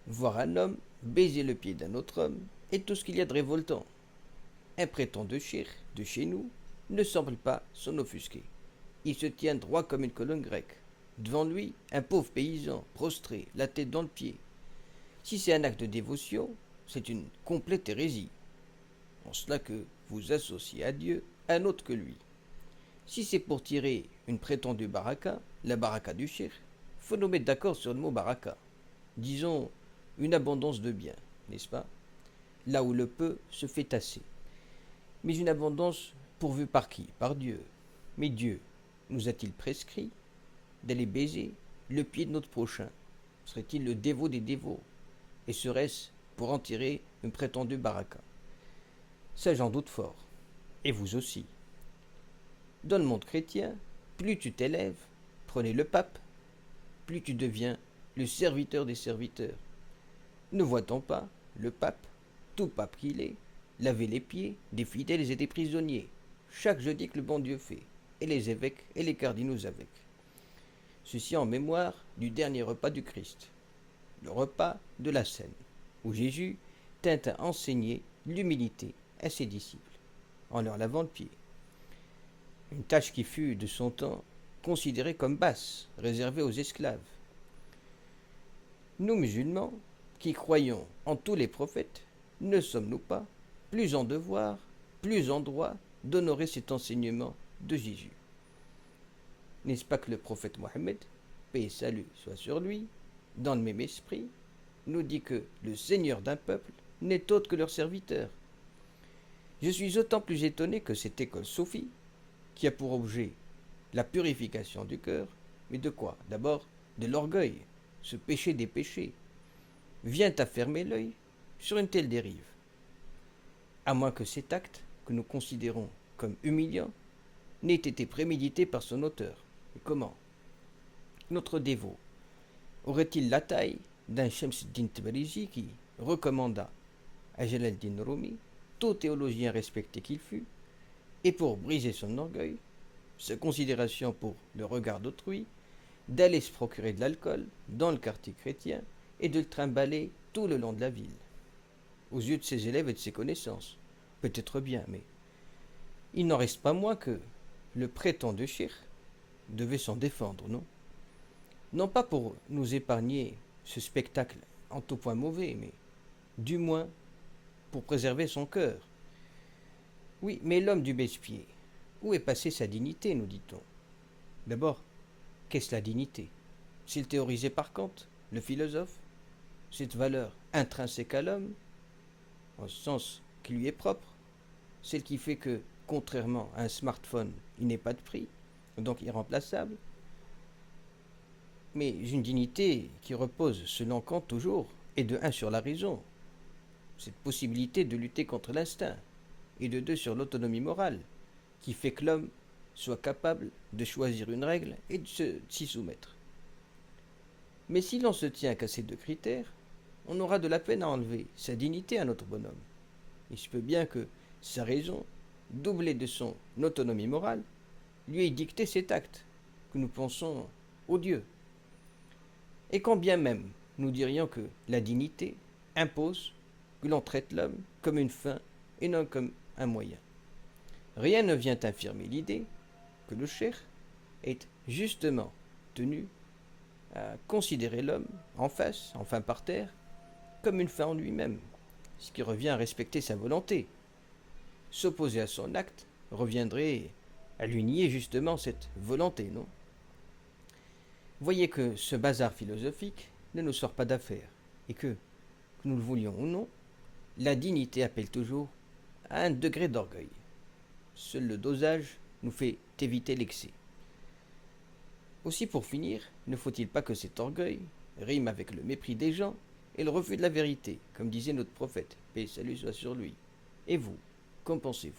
Voir un homme baiser le pied d'un autre homme est tout ce qu'il y a de révoltant. Un prétendu shir de chez nous ne semble pas s'en offusquer. Il se tient droit comme une colonne grecque. Devant lui, un pauvre paysan, prostré, la tête dans le pied. Si c'est un acte de dévotion, c'est une complète hérésie. En cela que vous associez à Dieu un autre que lui. Si c'est pour tirer une prétendue baraka, la baraka du shir, faut nous mettre d'accord sur le mot baraka. Disons une abondance de biens, n'est-ce pas? Là où le peu se fait assez. Mais une abondance pourvue par qui? Par Dieu. Mais Dieu nous a-t-il prescrit d'aller baiser le pied de notre prochain? Serait-il le dévot des dévots? Et serait-ce pour en tirer une prétendue baraka? Ça, j'en doute fort. Et vous aussi. Dans le monde chrétien, plus tu t'élèves, prenez le pape, plus tu deviens le serviteur des serviteurs. Ne voit-on pas le pape, tout pape qu'il est, laver les pieds des fidèles et des prisonniers, chaque jeudi que le bon Dieu fait, et les évêques et les cardinaux avec. Ceci en mémoire du dernier repas du Christ, le repas de la Seine, où Jésus tint à enseigner l'humilité à ses disciples, en leur lavant le pied. Une tâche qui fut, de son temps, considérée comme basse, réservée aux esclaves. Nous, musulmans, qui croyons en tous les prophètes, ne sommes-nous pas plus en devoir, plus en droit d'honorer cet enseignement de Jésus? N'est-ce pas que le prophète Mohammed, paix et salut soit sur lui, dans le même esprit, nous dit que le seigneur d'un peuple n'est autre que leur serviteur? Je suis autant plus étonné que cette école sophie, qui a pour objet la purification du cœur, mais de quoi? D'abord, de l'orgueil, ce péché des péchés, vient à fermer l'œil sur une telle dérive. À moins que cet acte, que nous considérons comme humiliant, n'ait été prémédité par son auteur. Et comment? Notre dévot aurait-il la taille d'un Shamsuddin Tabrizi qui recommanda à Jalal-Din Rumi, tout théologien respecté qu'il fût, et pour briser son orgueil, sa considération pour le regard d'autrui, d'aller se procurer de l'alcool dans le quartier chrétien et de le trimballer tout le long de la ville, aux yeux de ses élèves et de ses connaissances. Peut-être bien, mais il n'en reste pas moins que le prétendu shir devait s'en défendre, non? Non pas pour nous épargner ce spectacle en tout point mauvais, mais du moins pour préserver son cœur. Oui, mais l'homme du baisse-pied, où est passée sa dignité, nous dit-on? D'abord, qu'est-ce la dignité? S'il théorisé par Kant, le philosophe, cette valeur intrinsèque à l'homme, en ce sens qui lui est propre, celle qui fait que, contrairement à un smartphone, il n'est pas de prix, donc irremplaçable, mais une dignité qui repose, selon Kant toujours, et de un sur la raison, cette possibilité de lutter contre l'instinct, et de deux sur l'autonomie morale, qui fait que l'homme soit capable de choisir une règle et de s'y soumettre. Mais si l'on se tient qu'à ces deux critères, on aura de la peine à enlever sa dignité à notre bonhomme. Il se peut bien que sa raison, doublée de son autonomie morale, lui ait dicté cet acte, que nous pensons odieux. Et quand bien même nous dirions que la dignité impose que l'on traite l'homme comme une fin et non comme un moyen. Rien ne vient infirmer l'idée que le cheikh est justement tenu à considérer l'homme en face, enfin par terre, comme une fin en lui-même, ce qui revient à respecter sa volonté. S'opposer à son acte reviendrait à lui nier justement cette volonté, non? Voyez que ce bazar philosophique ne nous sort pas d'affaire, et que nous le voulions ou non, la dignité appelle toujours à un degré d'orgueil. Seul le dosage nous fait éviter l'excès. Aussi pour finir, ne faut-il pas que cet orgueil rime avec le mépris des gens et le refus de la vérité, comme disait notre prophète, paix et salut soit sur lui. Et vous, qu'en pensez-vous?